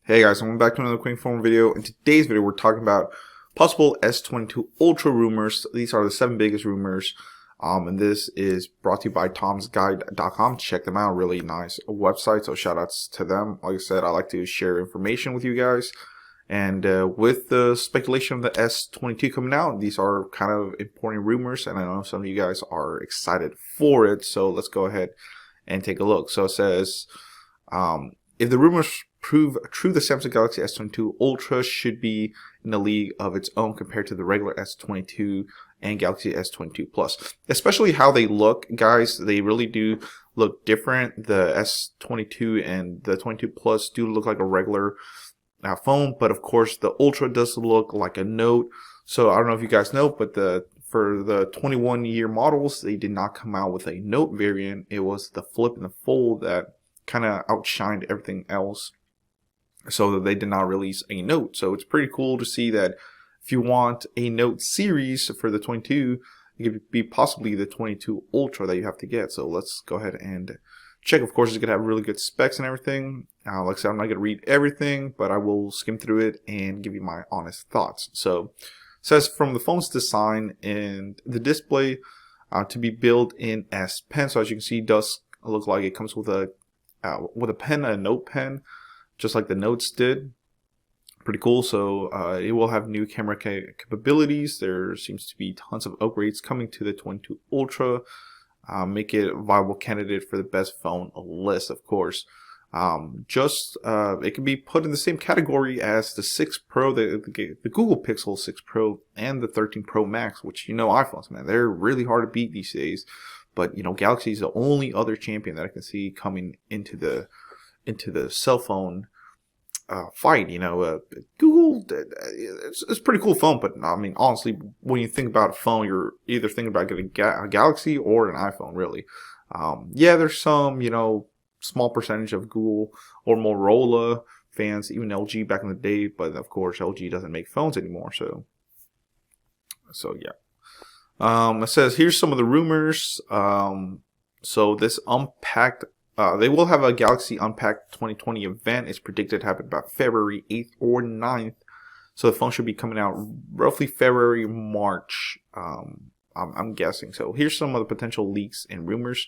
Hey guys, welcome back to another quick informal video. In today's video, we're talking about possible S22 Ultra rumors. These are the 7 biggest rumors, and this is brought to you by tomsguide.com. Check them out, really nice website, so shout outs to them. Like I said, I like to share information with you guys, and with the speculation of the S22 coming out, these are kind of important rumors, and I know some of you guys are excited for it, so let's go ahead and take a look. So it says, if the rumors prove true, the Samsung Galaxy S22 Ultra should be in a league of its own compared to the regular S22 and Galaxy S22 Plus. Especially how they look, guys. They really do look different. The S22 and the 22 Plus do look like a regular phone, but of course the Ultra does look like a Note. So I don't know if you guys know, but for the 21-year models, they did not come out with a Note variant. It was the Flip and the Fold that kind of outshined everything else, so that they did not release a Note. So it's pretty cool to see that if you want a Note series for the 22, it could be possibly the 22 Ultra that you have to get. So let's go ahead and check. Of course, it's going to have really good specs and everything. Like I said, I'm not going to read everything, but I will skim through it and give you my honest thoughts. So it says, from the phone's design and the display to be built in S Pen. So as you can see, it does look like it comes with a pen, a Note pen, just like the Notes did. Pretty cool. So it will have new camera capabilities. There seems to be tons of upgrades coming to the 22 Ultra. Make it a viable candidate for the best phone list, of course. It can be put in the same category as the 6 Pro, the Google Pixel 6 Pro, and the 13 Pro Max, which, you know, iPhones, man, they're really hard to beat these days. But, you know, Galaxy is the only other champion that I can see coming into the cell phone fight. You know, Google, it's a pretty cool phone, but I mean, honestly, when you think about a phone, you're either thinking about getting a Galaxy or an iPhone, really. Yeah, there's some, you know, small percentage of Google or Motorola fans, even LG back in the day, but of course, LG doesn't make phones anymore, so yeah. It says, here's some of the rumors. So this Unpacked, they will have a Galaxy Unpacked 2020 event. It's predicted to happen about February 8th or 9th. So the phone should be coming out roughly February, March, I'm guessing. So here's some of the potential leaks and rumors.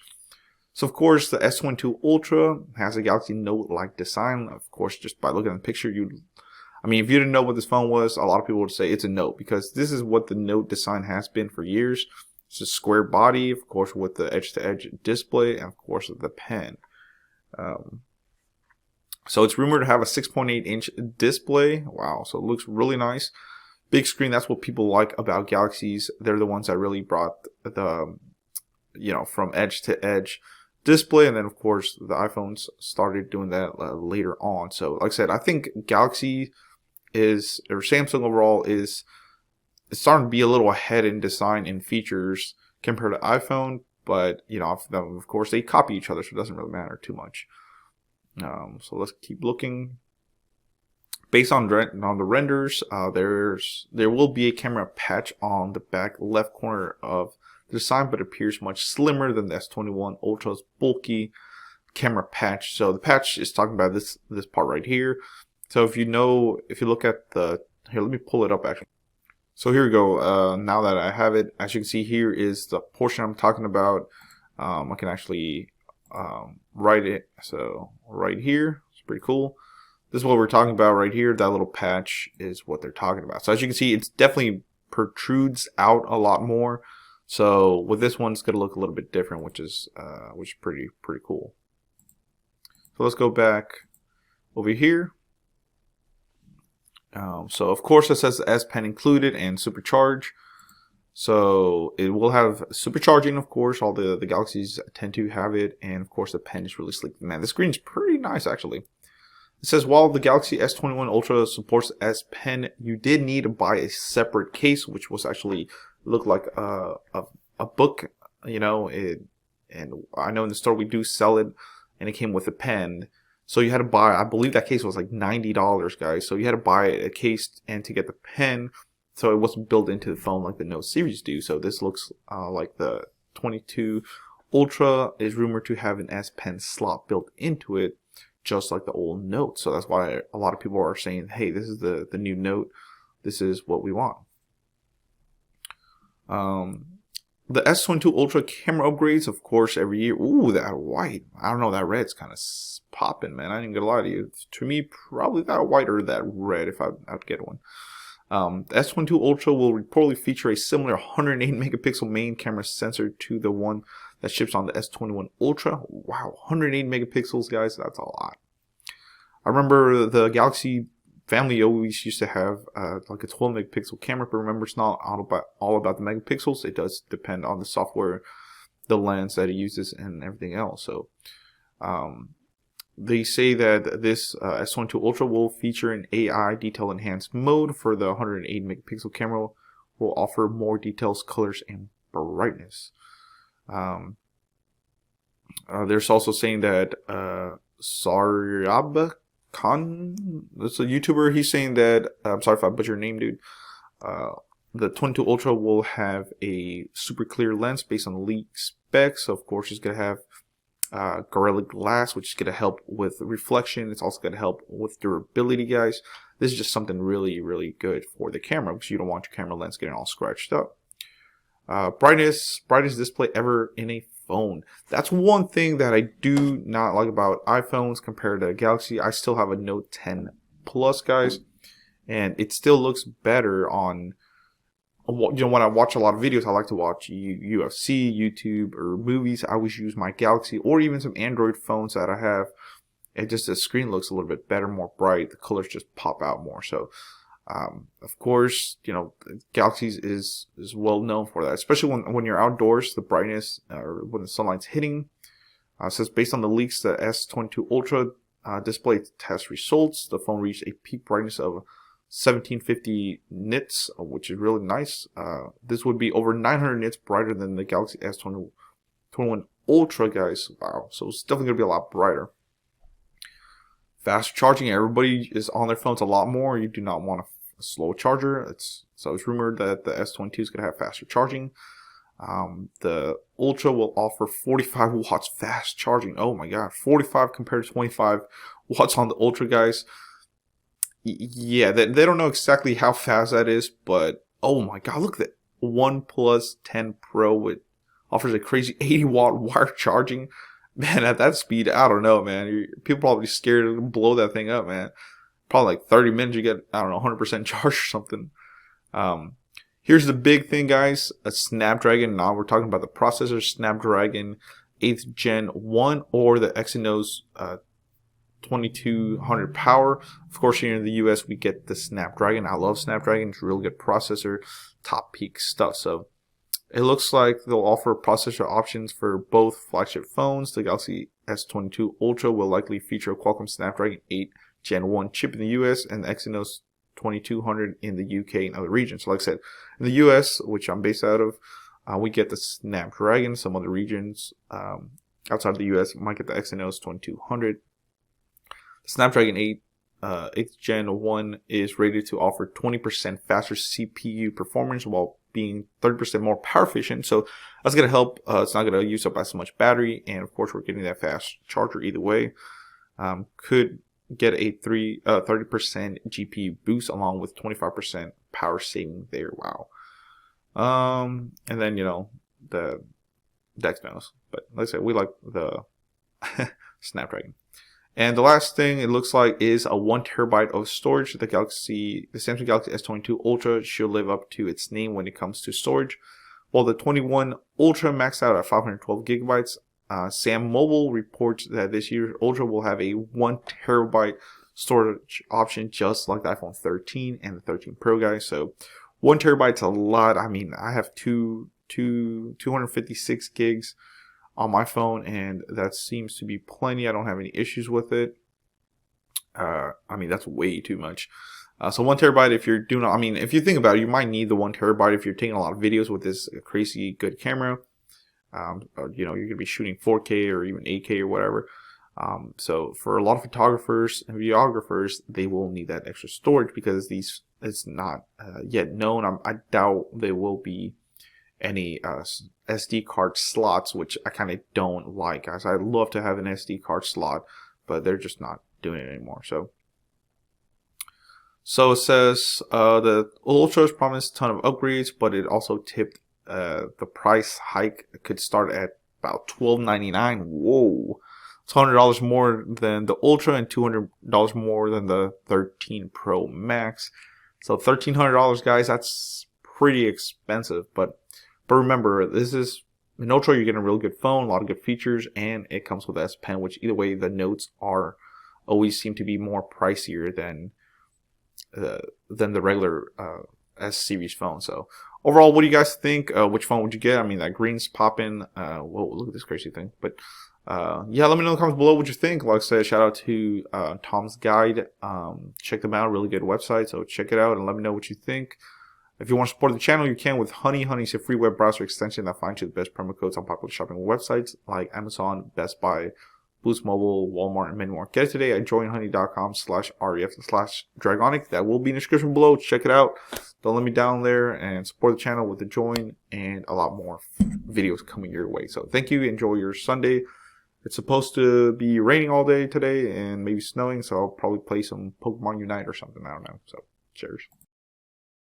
So of course, the S22 Ultra has a Galaxy Note-like design. Of course, just by looking at the picture, I mean, if you didn't know what this phone was, a lot of people would say it's a Note, because this is what the Note design has been for years. It's a square body, of course, with the edge-to-edge display, and of course, the pen. So it's rumored to have a 6.8-inch display. Wow, so it looks really nice. Big screen, that's what people like about Galaxies. They're the ones that really brought the, you know, from edge to edge display, and then of course the iPhones started doing that later on. So like I said, I think Galaxy or Samsung overall is starting to be a little ahead in design and features compared to iPhone, but you know, of course they copy each other, so it doesn't really matter too much. So let's keep looking. Based on the renders, there will be a camera patch on the back left corner of the design, but it appears much slimmer than the S21 Ultra's bulky camera patch. So the patch is talking about this part right here. So if you look at here, let me pull it up actually. So here we go. Now that I have it, as you can see, here is the portion I'm talking about. I can actually write it. So right here, it's pretty cool. This is what we're talking about right here. That little patch is what they're talking about. So as you can see, it's definitely protrudes out a lot more. So with this one, it's going to look a little bit different, which is pretty cool. So let's go back over here. So of course it says S Pen included and supercharge. So it will have supercharging, of course. All the Galaxies tend to have it, and of course the pen is really sleek. Man, the screen's pretty nice actually. It says, while the Galaxy S21 Ultra supports S Pen, you did need to buy a separate case, which was actually looked like a book, you know. And I know in the store we do sell it, and it came with a pen. So you had to buy, I believe that case was like $90, guys. So you had to buy a case and to get the pen. So it wasn't built into the phone like the Note series do. So this looks like the 22 Ultra is rumored to have an S Pen slot built into it. just like the old Note. So that's why a lot of people are saying, hey, this is the new Note. This is what we want. The S22 Ultra camera upgrades, of course, every year. Ooh, that white. I don't know, that red's kind of popping, man. I ain't gonna lie to you. To me, probably that white or that red if I'd get one. The S22 Ultra will reportedly feature a similar 108 megapixel main camera sensor to the one that ships on the S21 Ultra. Wow, 108 megapixels, guys. That's a lot. I remember the Galaxy family always used to have like a 12 megapixel camera, but remember, it's not all about the megapixels. It does depend on the software, the lens that it uses, and everything else. So they say that this S22 Ultra will feature an AI detail enhanced mode for the 108 megapixel camera. Will offer more details, colors, and brightness. There's also saying that Saryab Khan, that's a YouTuber, he's saying that, I'm sorry if I butchered your name, dude. The 22 Ultra will have a super clear lens based on leaked specs. So of course, it's going to have Gorilla Glass, which is going to help with reflection. It's also going to help with durability, guys. This is just something really, really good for the camera, because you don't want your camera lens getting all scratched up. Brightest display ever in a phone. That's one thing that I do not like about iPhones compared to Galaxy. I still have a Note 10 Plus, guys, and it still looks better on, you know, when I watch a lot of videos. I like to watch UFC, YouTube, or movies. I always use my Galaxy or even some Android phones that I have. It just, the screen looks a little bit better, more bright. The colors just pop out more. So of course, you know, Galaxy is well known for that, especially when you're outdoors. The brightness, or when the sunlight's hitting, says based on the leaks, the S22 Ultra display test results, the phone reached a peak brightness of 1750 nits, which is really nice. This would be over 900 nits brighter than the Galaxy S21 Ultra, guys. Wow, so it's definitely gonna be a lot brighter. Fast charging, everybody is on their phones a lot more. You do not want a slow charger. So it's rumored that the S22 is going to have faster charging. The Ultra will offer 45 watts fast charging. Oh my god, 45 compared to 25 watts on the Ultra, guys. Yeah, they don't know exactly how fast that is, but oh my god, look at that. OnePlus 10 Pro, it offers a crazy 80 watt wire charging. Man, at that speed, I don't know, man. People probably scared to blow that thing up, man. Probably like 30 minutes, you get, I don't know, 100% charge or something. Here's the big thing, guys. A Snapdragon. Now we're talking about the processor, Snapdragon 8th Gen 1 or the Exynos 2200 power. Of course, here in the US, we get the Snapdragon. I love Snapdragon. It's a really good processor, top peak stuff. So it looks like they'll offer processor options for both flagship phones. The Galaxy S22 Ultra will likely feature a Qualcomm Snapdragon 8 Gen 1 chip in the US and the Exynos 2200 in the UK and other regions. So like I said, in the US, which I'm based out of, we get the Snapdragon. Some other regions outside of the US might get the Exynos 2200. The Snapdragon 8th Gen 1 is rated to offer 20% faster CPU performance while being 30% more power efficient. So that's going to help. It's not going to use up as much battery. And of course, we're getting that fast charger either way. Could get a 30% GPU boost along with 25% power saving there. Wow. And then, you know, the Exynos. But like I said, we like the Snapdragon. And the last thing it looks like is a 1 terabyte of storage. The Samsung Galaxy S22 Ultra should live up to its name when it comes to storage. While the 21 Ultra maxed out at 512 gigabytes, Sam Mobile reports that this year's Ultra will have a 1 terabyte storage option, just like the iPhone 13 and the 13 Pro, guys. So 1 terabyte's a lot. I mean, I have 256 gigs on my phone, and that seems to be plenty. I don't have any issues with it. I mean, that's way too much. So 1 terabyte, if you're doing, I mean, if you think about it, you might need the 1 terabyte if you're taking a lot of videos with this crazy good camera. You know, you're gonna be shooting 4K or even 8K or whatever. So for a lot of photographers and videographers, they will need that extra storage because it's not yet known. I doubt there will be any SD card slots, which I kind of don't like, guys. I'd love to have an SD card slot, but they're just not doing it anymore. So it says the Ultra's promised a ton of upgrades, but it also tipped the price hike could start at about $12.99. Whoa, it's $100 more than the Ultra and $200 more than the 13 Pro Max. So $1,300, guys. That's pretty expensive. But remember, this is an Ultra. You're getting a really good phone, a lot of good features, and it comes with S Pen, which either way, the Notes are always seem to be more pricier than the regular S series phone. So overall, what do you guys think? Which phone would you get? I mean, that green's popping. Whoa, look at this crazy thing. But yeah, let me know in the comments below what you think. Like I said, shout out to Tom's Guide. Check them out, really good website. So check it out and let me know what you think. If you want to support the channel, you can with Honey. Honey is a free web browser extension that finds you the best promo codes on popular shopping websites like Amazon, Best Buy, Boost Mobile, Walmart, and many more. Get it today at joinhoney.com/ref/Dragonic. That will be in the description below. Check it out. Don't let me down there, and support the channel with the join and a lot more videos coming your way. So thank you. Enjoy your Sunday. It's supposed to be raining all day today and maybe snowing, so I'll probably play some Pokemon Unite or something. I don't know. So cheers.